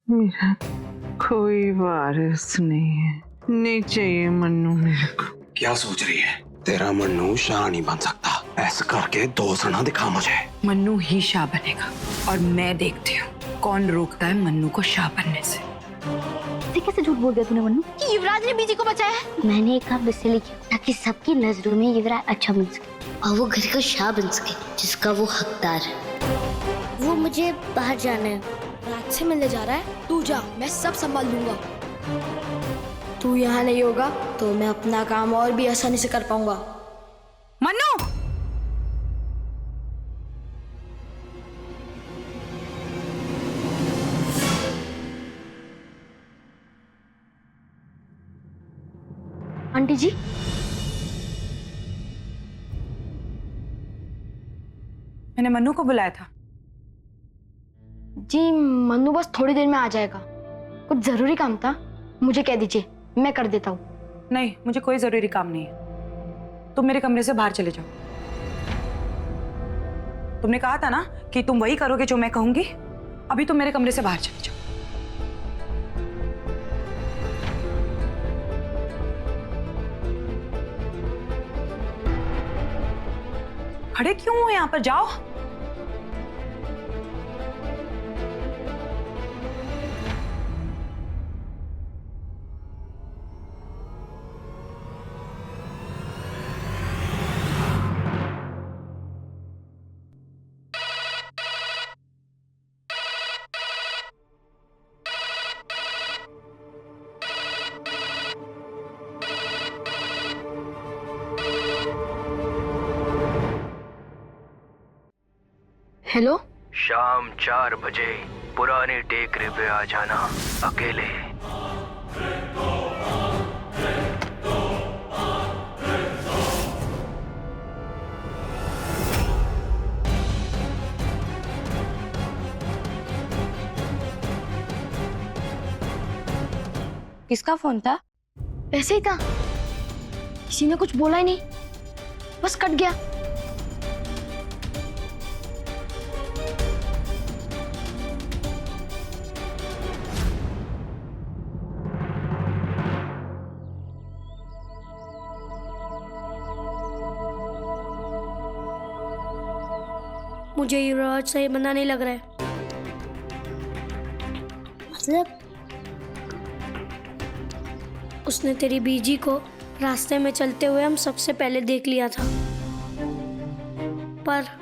मेरा कोई वारिस नहीं है, नहीं चाहिए मन्नू मेरे को। क्या सोच रही है? तेरा मन्नू शाह नहीं बन सकता। ऐसा करके दोस्त ना दिखा मुझे। मन्नू ही शाह बनेगा और मैं देखती हूँ कौन रोकता है मन्नू को शाह बनने से। कैसे झूठ बोल दिया तूने मन्नू कि युवराज ने बीजी को बचाया है? मैंने एक काम इसलिए किया ताकि सबकी नजरों में युवराज अच्छा बन सके और वो घर का शाह बन सके जिसका वो हकदार है। वो मुझे बाहर जाना है। राज से मिलने जा रहा है? तू जा, मैं सब संभाल लूंगा। तू यहाँ नहीं होगा तो मैं अपना काम और भी आसानी से कर पाऊंगा। मन्नू! आंटी जी, मैंने मन्नू को बुलाया था। जी मन्नू बस थोड़ी देर में आ जाएगा, कुछ जरूरी काम था, मुझे कह दीजिए मैं कर देता हूँ। नहीं, मुझे कोई जरूरी काम नहीं है। तुम मेरे कमरे से बाहर चले जाओ। तुमने कहा था ना कि तुम वही करोगे जो मैं कहूंगी। अभी तुम मेरे कमरे से बाहर चले जाओ। खड़े क्यों हो यहाँ पर? जाओ। हेलो, शाम 4 बजे पुराने टेकरे पे आ जाना अकेले। किसका फोन था? ऐसे ही था, किसी ने कुछ बोला ही नहीं, बस कट गया। मुझे युवराज सही बंदा नहीं लग रहा है। मतलब उसने तेरी बीजी को रास्ते में चलते हुए हम सबसे पहले देख लिया था, पर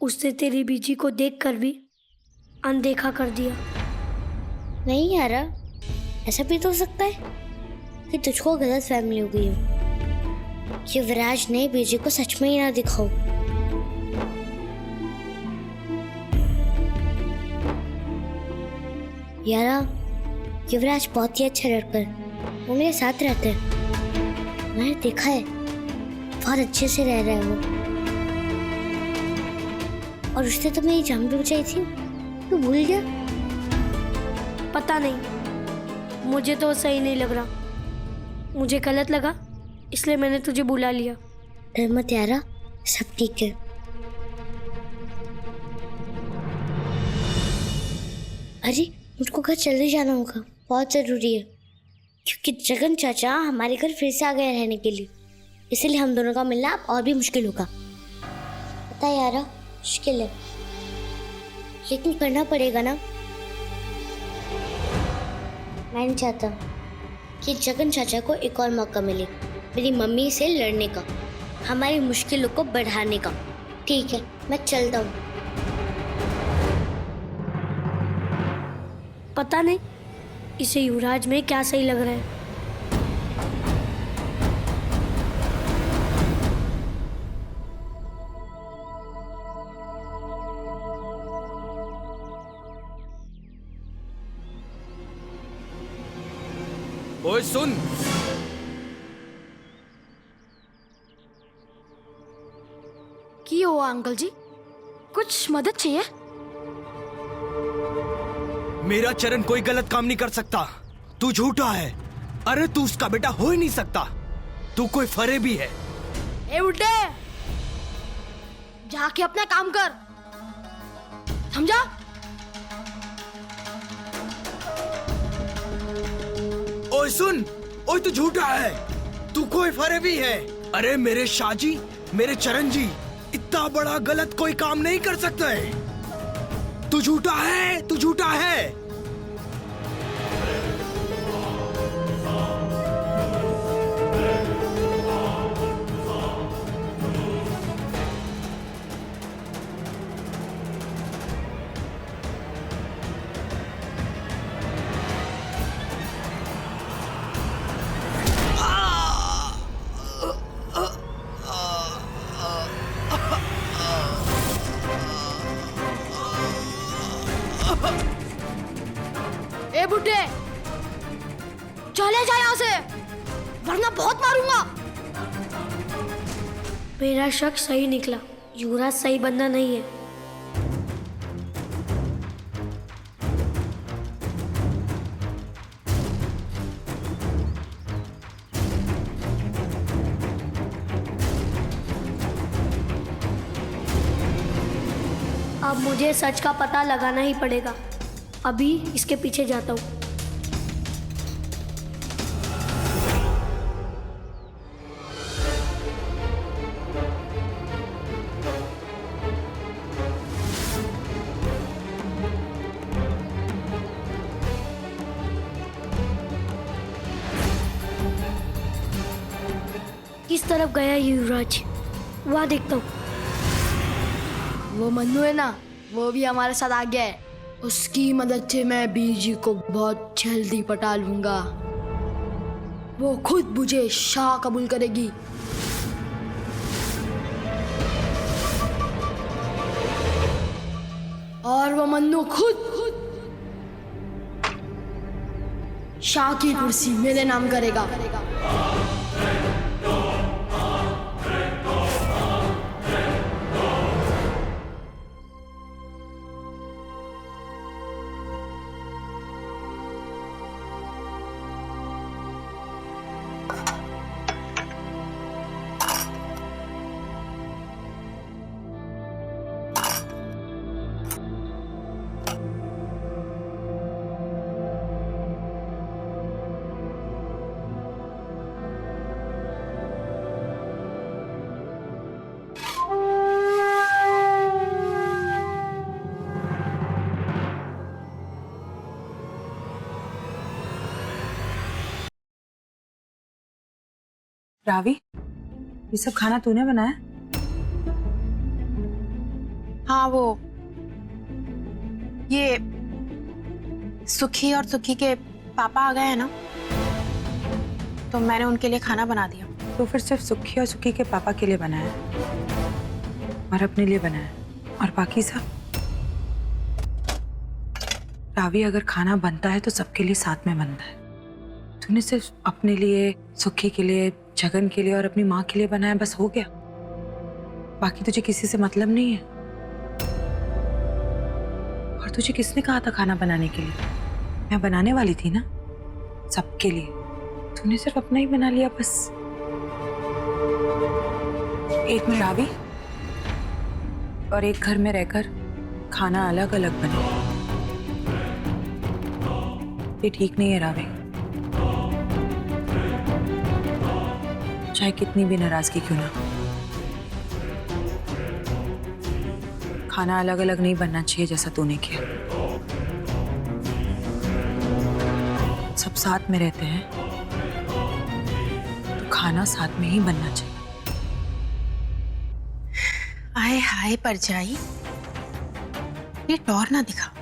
उसने तेरी बीजी को देखकर भी अनदेखा कर दिया। नहीं यार, ऐसा भी तो हो सकता है कि तुझको गलत फहमी हो गई हो, युवराज ने बीजी को सच में ही ना दिखाओ। यारा, युवराज बहुत ही अच्छा लड़का है, वो मेरे साथ रहते हैं, मैंने देखा है, बहुत अच्छे से रह रहा है वो। और उसने तो मेरी जान भी बचाई थी, तू भूल गया? पता नहीं, मुझे तो सही नहीं लग रहा। मुझे गलत लगा इसलिए मैंने तुझे बुला लिया। डर मत यारा, सब ठीक है। अरे मुझको घर जल्दी जाना होगा, बहुत जरूरी है, क्योंकि जगन चाचा हमारे घर फिर से आ गए रहने के लिए, इसलिए हम दोनों का मिलना अब और भी मुश्किल होगा। पता है यारा, मुश्किल है, लेकिन करना पड़ेगा ना। मैं नहीं चाहता कि जगन चाचा को एक और मौका मिले मेरी मम्मी से लड़ने का, हमारी मुश्किलों को बढ़ाने का। ठीक है, मैं चलता हूँ। पता नहीं इसे युवराज में क्या सही लग रहा है। ओए सुन, की हुआ अंकल जी? कुछ मदद चाहिए? मेरा चरण कोई गलत काम नहीं कर सकता। तू झूठा है। अरे तू उसका बेटा हो ही नहीं सकता। तू कोई फरे भी है। ए बुड्ढे, जाके अपना काम कर, समझा? ओए सुन, ओए तू झूठा है। तू कोई फरे भी है। अरे मेरे शाहजी, मेरे चरण जी इतना बड़ा गलत कोई काम नहीं कर सकता है। तू झूठा है, तू झूठा है। ए बुड्ढे, चले जा यहाँ से, वरना बहुत मारूंगा। मेरा शक सही निकला, युवराज सही बंदा नहीं है। अब मुझे सच का पता लगाना ही पड़ेगा। अभी इसके पीछे जाता हूँ। किस तरफ गया युवराज? वहां देखता हूँ। वो मन्नू है ना, वो भी हमारे साथ आ गया है। उसकी मदद से मैं बीजी को बहुत जल्दी पटा लूंगा। वो खुद मुझे शाह कबूल करेगी। और वो मन्नू खुद शाह की कुर्सी मेरे नाम करेगा। रावी, ये सब खाना तूने बनाया? हाँ, वो ये सुखी और सुखी के पापा आ गए हैं ना, तो मैंने उनके लिए खाना बना दिया। तो फिर सिर्फ सुखी और सुखी के पापा के लिए बनाया और अपने लिए बनाया, और बाकी सब? रावी, अगर खाना बनता है तो सबके लिए साथ में बनता है। तूने सिर्फ अपने लिए, सुखी के लिए, जगन के लिए और अपनी माँ के लिए बनाया, बस हो गया। बाकी तुझे किसी से मतलब नहीं है। और तुझे किसने कहा था खाना बनाने के लिए? मैं बनाने वाली थी ना, सबके लिए। तूने सिर्फ अपना ही बना लिया बस। एक में रावी और एक घर में रहकर खाना अलग अलग बने, ये ठीक नहीं है रावी। चाहे कितनी भी नाराजगी क्यों ना, खाना अलग अलग नहीं बनना चाहिए जैसा तूने किया। सब साथ में रहते हैं तो खाना साथ में ही बनना चाहिए। आए हाय परजाई, ये टौर ना दिखा।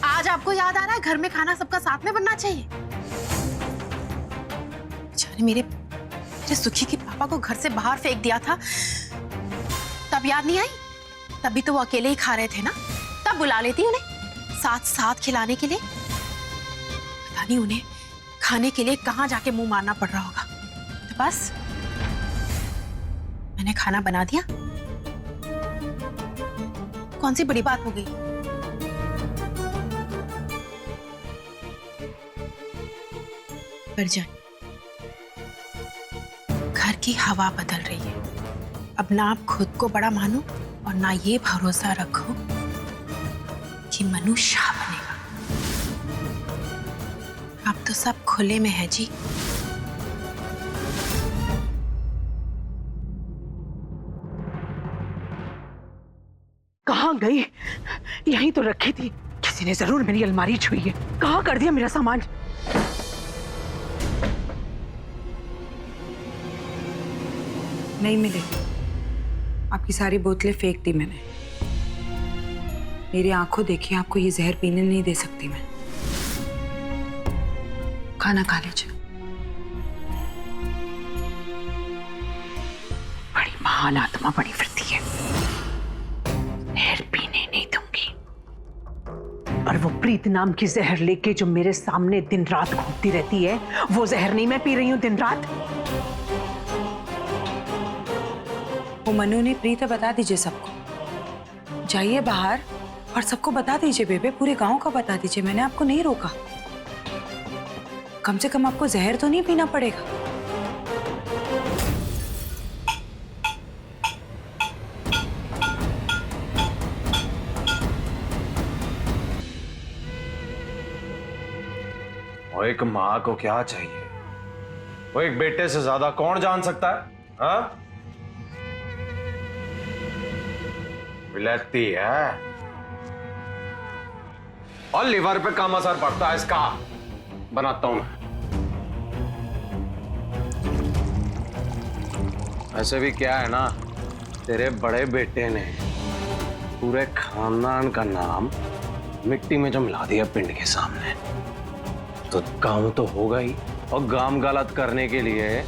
आज आपको याद आ रहा है घर में खाना सबका साथ में बनना चाहिए? जाने मेरे सुखी के पापा को घर से बाहर फेंक दिया था, तब याद नहीं आई? तभी तो वो अकेले ही खा रहे थे ना, तब बुला लेती उन्हें साथ साथ खिलाने के लिए। पता नहीं उन्हें खाने के लिए कहाँ जाके मुंह मारना पड़ रहा होगा। तो बस मैंने खाना बना दिया, कौन सी बड़ी बात हो गई? जान, घर की हवा बदल रही है। अब ना आप खुद को बड़ा मानो और ना ये भरोसा रखो कि मनु शाह बनेगा। अब तो सब खुले में है जी। कहाँ गई? यहीं तो रखी थी। किसी ने जरूर मेरी अलमारी छुई है। कहाँ कर दिया मेरा सामान? नहीं मिले। आपकी सारी बोतलें फेंक दी मैंने। मेरी आंखों देखी आपको ये जहर पीने नहीं दे सकती मैं। खाना खा लीजिए। बड़ी महान आत्मा बनी फिरती है। जहर पीने नहीं दूंगी। और वो प्रीत नाम की जहर लेके जो मेरे सामने दिन रात घूमती रहती है, वो जहर नहीं मैं पी रही हूं दिन रात। वो मनु ने प्रीत बता दीजिए सबको। जाइए बाहर और सबको बता दीजिए बेबे, पूरे गांव का बता दीजिए। मैंने आपको नहीं रोका। कम से कम आपको जहर तो नहीं पीना पड़ेगा। वो एक माँ को क्या चाहिए? वो एक बेटे से ज्यादा कौन जान सकता है? हाँ? विलायती है और लिवर पे कम असर पड़ता है इसका। बनाता हूं मैं। ऐसे भी क्या है ना, तेरे बड़े बेटे ने पूरे खानदान का नाम मिट्टी में जो मिला दिया पिंड के सामने, तो काम तो होगा ही। और काम गलत करने के लिए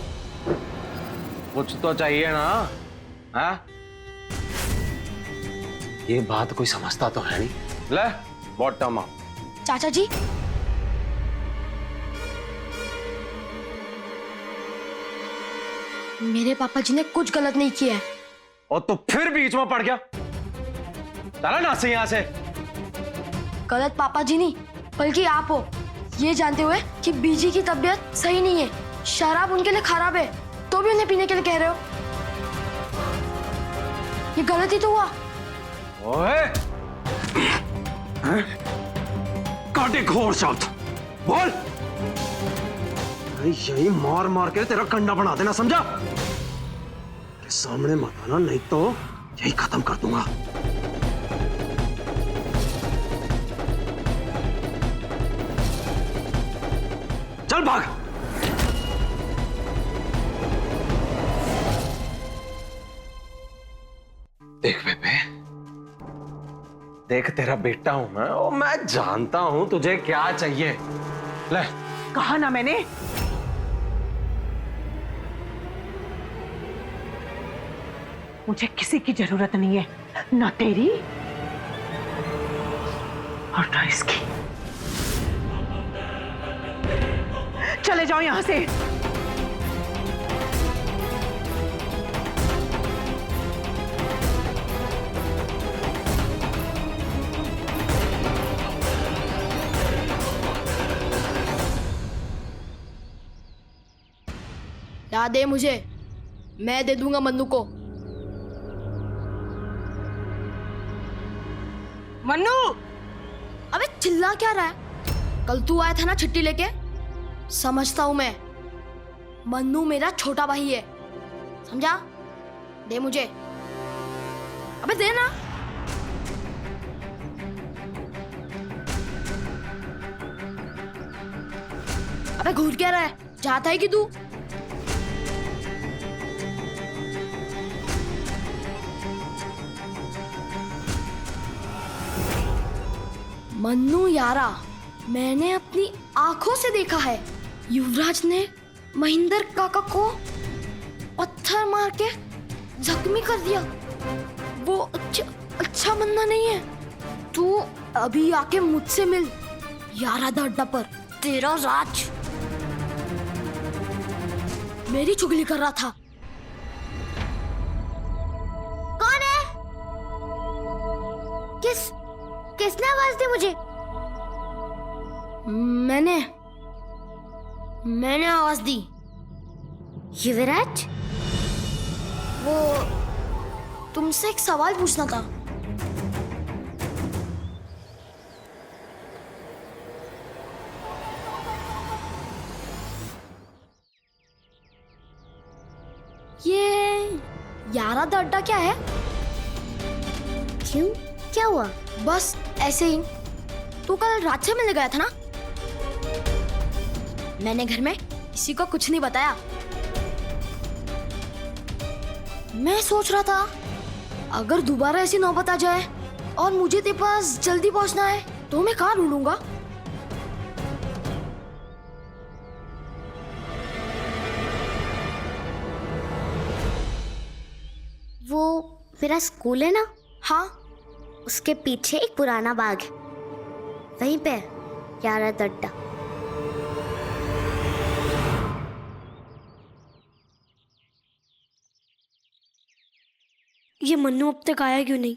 कुछ तो चाहिए ना। हाँ? ये बात कोई समझता तो है नहीं। ले बॉटम अप। चाचा जी, मेरे पापा जी ने कुछ गलत नहीं किया है। और तो फिर बीच में पड़ गया। चला ना से यहां से। गलत पापा जी नहीं बल्कि आप हो, ये जानते हुए कि बीजी की तबीयत सही नहीं है, शराब उनके लिए खराब है, तो भी उन्हें पीने के लिए कह रहे हो। ये गलत ही तो हुआ। ओए! काटे घोर शब्द बोल। यही मार मार के तेरा कंडा बना देना, समझा? तेरे सामने मत आना, नहीं तो यही खत्म कर दूंगा। चल भाग। देख बेबे, देख तेरा बेटा हूं मैं, और मैं जानता हूं तुझे क्या चाहिए। ले। कहा ना मैंने। मुझे किसी की जरूरत नहीं है, ना तेरी और ना इसकी। चले जाओ यहां से। ला दे मुझे, मैं दे दूंगा मन्नू को। मन्नू! अबे चिल्ला क्या रहा है? कल तू आया था ना छुट्टी लेके। समझता हूं मैं, मन्नू मेरा छोटा भाई है, समझा? दे मुझे। अबे दे ना। अबे घूर क्या रहा है? चाहता है कि तू? मन्नू यारा, मैंने अपनी आंखों से देखा है युवराज ने महेंद्र काका को पत्थर मार के जख्मी कर दिया। वो अच्छा बंदा नहीं है। तू अभी आके मुझसे मिल यारा अड्डा पर। तेरा राज मेरी चुगली कर रहा था। कौन है? किसने आवाज दी मुझे? मैंने आवाज दी। युवराज, वो तुमसे एक सवाल पूछना था। ये यारा दा अड्डा क्या है? क्यों, क्या हुआ? बस ऐसे ही। तू कल रात से मिलने गया था ना? मैंने घर में किसी को कुछ नहीं बताया। मैं सोच रहा था अगर दोबारा ऐसी नौबत आ जाए और मुझे तेरे पास जल्दी पहुंचना है तो मैं कहाँ ढूंढूंगा? वो मेरा स्कूल है ना, हाँ, उसके पीछे एक पुराना बाग है, वहीं पे है यारा दा अड्डा। ये मन्नू अब तक आया क्यों नहीं?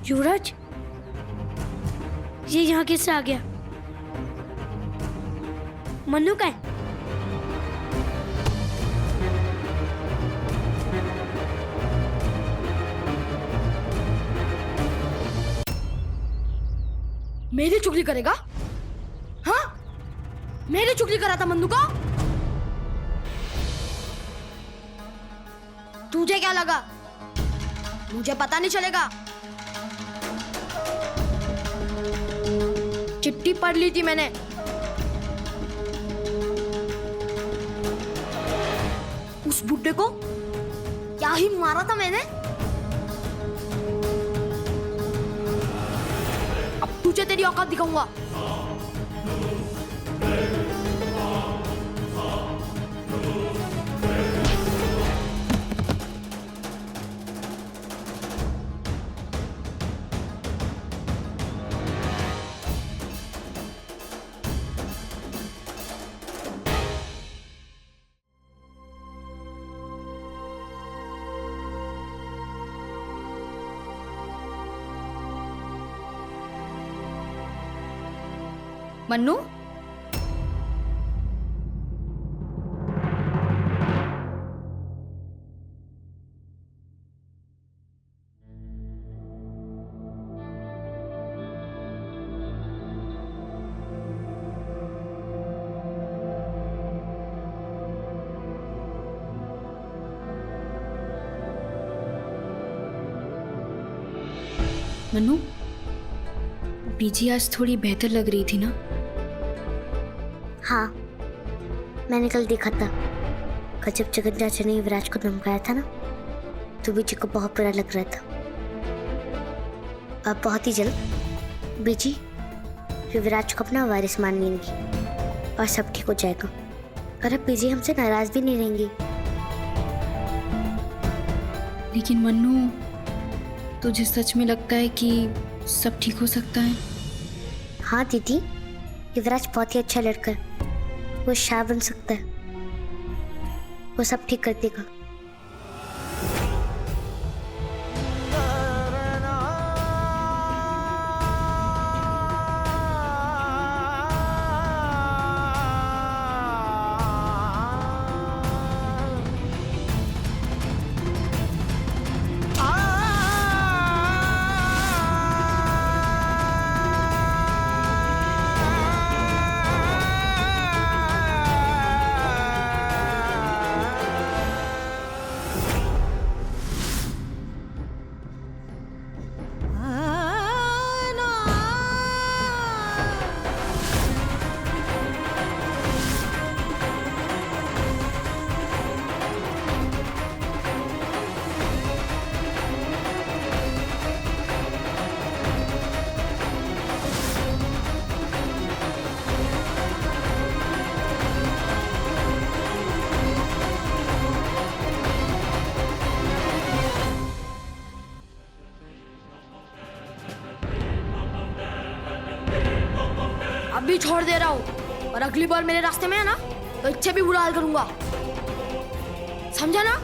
युवराज, ये यहाँ कैसे आ गया? मन्नू का है? मेरी चुगली करेगा? हाँ, मेरी चुगली करा था मन्नू का? तुझे क्या लगा मुझे पता नहीं चलेगा? चिट्ठी पढ़ ली थी मैंने। उस बुड्ढे को क्या ही मारा था मैंने। अब तुझे तेरी औकात दिखाऊंगा। मन्नू, मन्नू, बीजी आज थोड़ी बेहतर लग रही थी ना? हाँ, मैंने कल देखा था। कल जब जगन चाचा ने युवराज को धमकाया था ना, तो बीजी को बहुत बुरा लग रहा था। अब बहुत ही जल्द बीजी युवराज को अपना वारिस मान लेंगी और सब ठीक हो जाएगा। और अब बीजी हमसे नाराज भी नहीं रहेंगी। लेकिन मन्नू, तुझे सच में लगता है कि सब ठीक हो सकता है? हाँ दीदी, युवराज बहुत ही अच्छा लड़का है। वो शाह बन सकता है। वो सब ठीक कर देगा। ही छोड़ दे रहा हूँ, और अगली बार मेरे रास्ते में है ना तो इससे भी बुरा हाल करूंगा, समझा ना?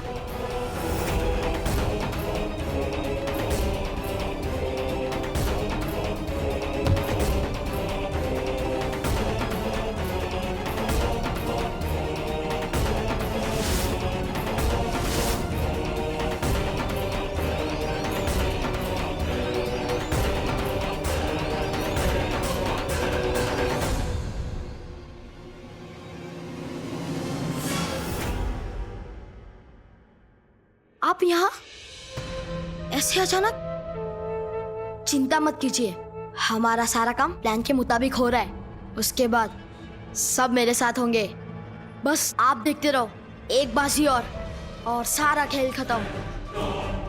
आप यहाँ ऐसे अचानक? चिंता मत कीजिए, हमारा सारा काम प्लान के मुताबिक हो रहा है। उसके बाद सब मेरे साथ होंगे, बस आप देखते रहो। एक बाजी और सारा खेल खत्म।